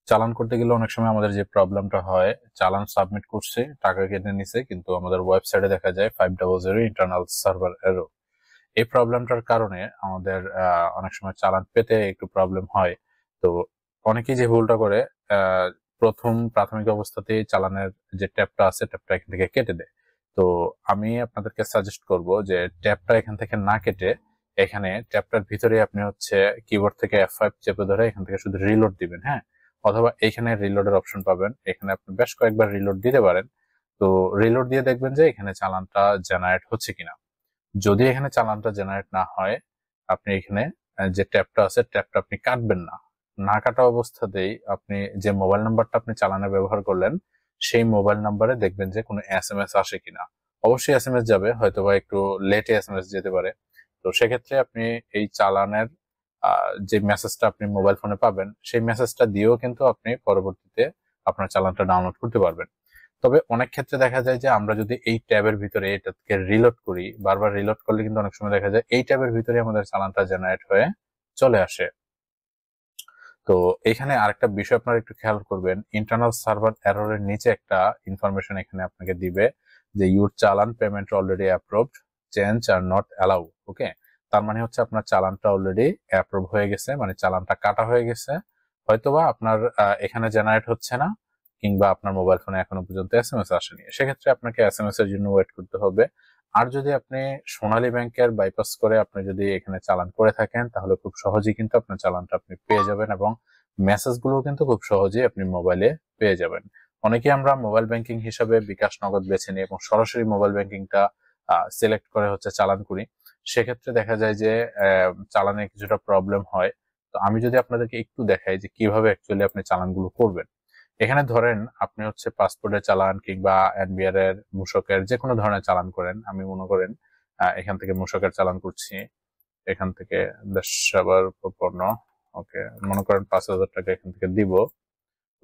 চালান করতে গেলে অনেক সময় আমাদের যে প্রবলেমটা হয়, চালান সাবমিট করছে, টাকা কেটে নিছে, কিন্তু আমাদের ওয়েবসাইটে দেখা যায় 500 ইন্টারনাল সার্ভার এরর। এই প্রবলেমটার কারণে আমাদের অনেক সময় চালান পেতে একটু প্রবলেম হয়। তো অনেকেই যে ভুলটা করে, প্রথম প্রাথমিক অবস্থাতেই চালানের যে ট্যাবটা আছে ট্যাবটা এখান থেকে কেটে দেয়। তো আমি আপনাদেরকে সাজেস্ট করব যে ট্যাবটা এখান থেকে না কেটে এখানে ট্যাবটার ভিতরে আপনি হচ্ছে কিবোর্ড থেকে F5 চেপে ধরে এখান থেকে শুধু রিলোড দিবেন, হ্যাঁ। অথবা এখানে রিলোডের অপশন পাবেন, এখানে আপনি বেশ কয়েকবার রিলোড দিতে পারেন। তো রিলোড দিয়ে দেখবেন যে এখানে চালানটা জেনারেট হচ্ছে কিনা। যদি এখানে চালানটা জেনারেট না হয়, আপনি এখানে যে ট্যাবটা আছে ট্যাবটা আপনি কাটবেন না। না কাটা অবস্থাতেই আপনি যে মোবাইল নাম্বারটা আপনি চালানে ব্যবহার করলেন সেই মোবাইল নাম্বারে দেখবেন যে কোনো SMS আসে কিনা। অবশ্যই SMS যাবে, হয়তোবা একটু লেটে SMS যেতে পারে। তো সেক্ষেত্রে আপনি এই চালানের যে মেসেজটা আপনি মোবাইল ফোনে পাবেন সেই মেসেজটা দিয়েও কিন্তু আপনি পরবর্তীতে আপনার চালানটা ডাউনলোড করতে পারবেন। তবে অনেক ক্ষেত্রে দেখা যায় যে আমরা যদি এই ট্যাবের ভিতরে এটাকে রিলোড করি, বারবার রিলোড করলে কিন্তু অনেক সময় দেখা যায় এই ট্যাবের ভিতরে আমাদের চালানটা জেনারেট হয়ে চলে আসে। তো এখানে আরেকটা বিষয় আপনারা একটু খেয়াল করবেন, ইন্টারনাল সার্ভার এররের নিচে একটা ইনফরমেশন এখানে আপনাকে দিবে যে your challan payment already approved, change are not allow. Okay, তার মানে হচ্ছে আপনার চালানটা অলরেডি অ্যাপ্রুভ হয়ে গেছে, মানে চালানটা কাটা হয়ে গেছে। হয়তোবা আপনার এখানে জেনারেট হচ্ছে না, কিংবা আপনার মোবাইল ফোনে এখনো পর্যন্ত SMS আসেনি, সেক্ষেত্রে আপনাকে SMS এর জন্য ওয়েট করতে হবে। আর যদি আপনি সোনালী ব্যাংকের বাইপাস করে আপনি যদি এখানে চালান করে থাকেন, তাহলে খুব সহজেই কিন্তু আপনার চালানটা আপনি পেয়ে যাবেন এবং মেসেজ গুলো কিন্তু খুব সহজেই আপনি মোবাইলে পেয়ে যাবেন। অনেকে আমরা মোবাইল ব্যাংকিং হিসাবে বিকাশ নগদ বেছে নিই এবং সরাসরি মোবাইল ব্যাংকিংটা সিলেক্ট করে হচ্ছে চালান করি। সেক্ষেত্রে দেখা যায় যে চালানে কিছুটা প্রবলেম হয়। তো আমি যদি আপনাদেরকে একটু দেখাই যে কিভাবে অ্যাকচুয়ালি আপনি চালানগুলো করবেন। এখানে ধরেন আপনি হচ্ছে পাসপোর্টের চালান কিংবা এনবিআর এর, মূসকের যে কোনো ধরনের চালান করেন। আমি মনে করেন এখান থেকে মূসকের চালান করছি, এখান থেকে দেশ সেবার পণ্য, ওকে, মনে করেন 5,000 টাকা এখান থেকে দিব।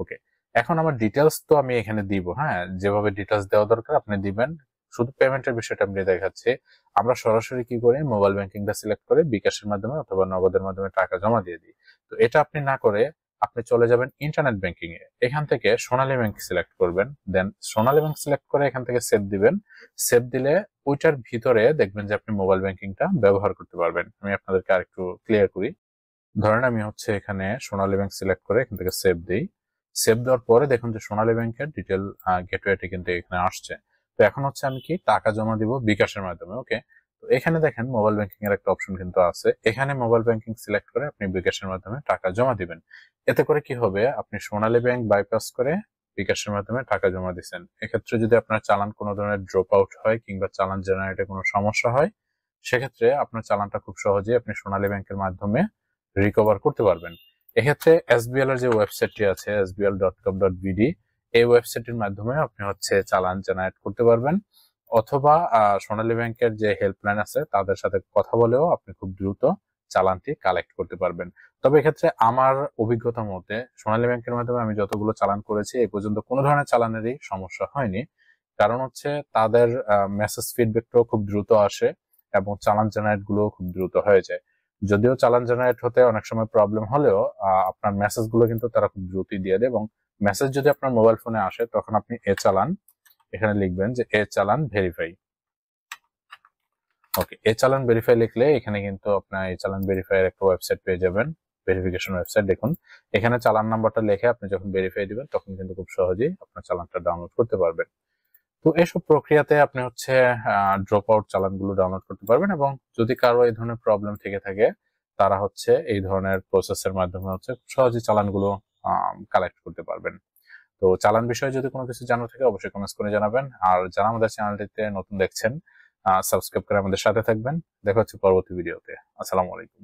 ওকে, এখন আমার ডিটেলস তো আমি এখানে দিব, হ্যাঁ, যেভাবে ডিটেলস দেওয়া দরকার আপনি দিবেন। শুধু পেমেন্টের বিষয়টা আমি দেখাচ্ছি। আমরা সরাসরি কি করি, মোবাইল ব্যাংকিংটা সিলেক্ট করে বিকাশের মাধ্যমে অথবা নগদের মাধ্যমে টাকা জমা দিয়ে দিই। তো এটা আপনি না করে আপনি চলে যাবেন ইন্টারনেট ব্যাংকিং এ, এখান থেকে সোনালী ব্যাংক সিলেক্ট করবেন, দেন সোনালী ব্যাংক সিলেক্ট করে এখান থেকে সেভ দিবেন। সেভ দিলে ওইটার ভিতরে দেখবেন যে আপনি মোবাইল ব্যাংকিংটা ব্যবহার করতে পারবেন। আমি আপনাদেরকে আরেকটু ক্লিয়ার করি। ধরেন আমি হচ্ছে এখানে সোনালী ব্যাংক সিলেক্ট করে এখান থেকে সেভ দিই। সেভ দেওয়ার পরে দেখুন যে সোনালী ব্যাংকের ডিটেল গেটওয়েটি কিন্তু এখানে আসছে। তো এখন হচ্ছে আমি কি টাকা জমা দিব বিকাশের মাধ্যমে। ওকে, তো এখানে দেখেন মোবাইল ব্যাংকিং এর একটা অপশন কিন্তু আছে, এখানে মোবাইল ব্যাংকিং সিলেক্ট করে আপনি বিকাশের মাধ্যমে টাকা জমা দিবেন। এতে করে কি হবে, আপনি সোনালী ব্যাংক বাইপাস করে বিকাশের মাধ্যমে টাকা জমা দিচ্ছেন। এক্ষেত্রে যদি আপনার চালান কোনো ধরনের ড্রপ আউট হয় কিংবা চালান জেনারেটে কোনো সমস্যা হয়, সেক্ষেত্রে আপনার চালানটা খুব সহজেই আপনি সোনালী ব্যাংকের মাধ্যমে রিকভার করতে পারবেন। এক্ষেত্রে SBL এর যে ওয়েবসাইটটি আছে sbl.com.bd, এই ওয়েবসাইটের মাধ্যমে আপনি হচ্ছে চালান জেনারেট করতে পারবেন, অথবা সোনালী ব্যাংকের যে হেল্পলাইন আছে তাদের সাথে কথা বলেও আপনি খুব দ্রুত চালানটি কালেক্ট করতে পারবেন। তবে এক্ষেত্রে আমার অভিজ্ঞতা মতে সোনালী ব্যাংকের মাধ্যমে আমি যতগুলো চালান করেছি এ পর্যন্ত কোনো ধরনের চালানেরই সমস্যা হয়নি। কারণ হচ্ছে তাদের মেসেজ ফিডব্যাকটাও খুব দ্রুত আসে এবং চালান জেনারেট গুলো খুব দ্রুত হয়ে যায়। যদিও চালান জেনারেট হতে অনেক সময় প্রবলেম হলেও আপনার মেসেজ গুলো কিন্তু তারা খুব দ্রুতই দিয়ে দেয়, এবং মেসেজ যদি আপনার মোবাইল ফোনে আসে তখন আপনি এ চালান এখানে লিখবেন যে এ চালান ভেরিফাই। ওকে, এ চালান ভেরিফাই লিখলে এখানে কিন্তু আপনার এই চালান ভেরিফাই এর একটা ওয়েবসাইট পেয়ে যাবেন, ভেরিফিকেশন ওয়েবসাইট। দেখুন এখানে চালান নাম্বারটা লিখে আপনি যখন ভেরিফাই দিবেন তখন কিন্তু খুব সহজেই আপনার চালানটা ডাউনলোড করতে পারবেন। তো এসব প্রক্রিয়াতে আপনি হচ্ছে ড্রপ আউট চালানগুলো ডাউনলোড করতে পারবেন, এবং যদি কারো এই ধরনের প্রবলেম থেকে থাকে তারা হচ্ছে এই ধরনের প্রসেসের মাধ্যমে হচ্ছে খুব সহজেই চালানগুলো কালেক্ট করতে পারবেন। তো চালান বিষয়ে যদি কোনো কিছু জানার থাকে অবশ্যই কমেন্টস করে জানাবেন। আর যারা আমাদের চ্যানেলটিতে নতুন দেখছেন, সাবস্ক্রাইব করে আমাদের সাথে থাকবেন। দেখা হচ্ছে পরবর্তী ভিডিওতে। আসসালামু আলাইকুম।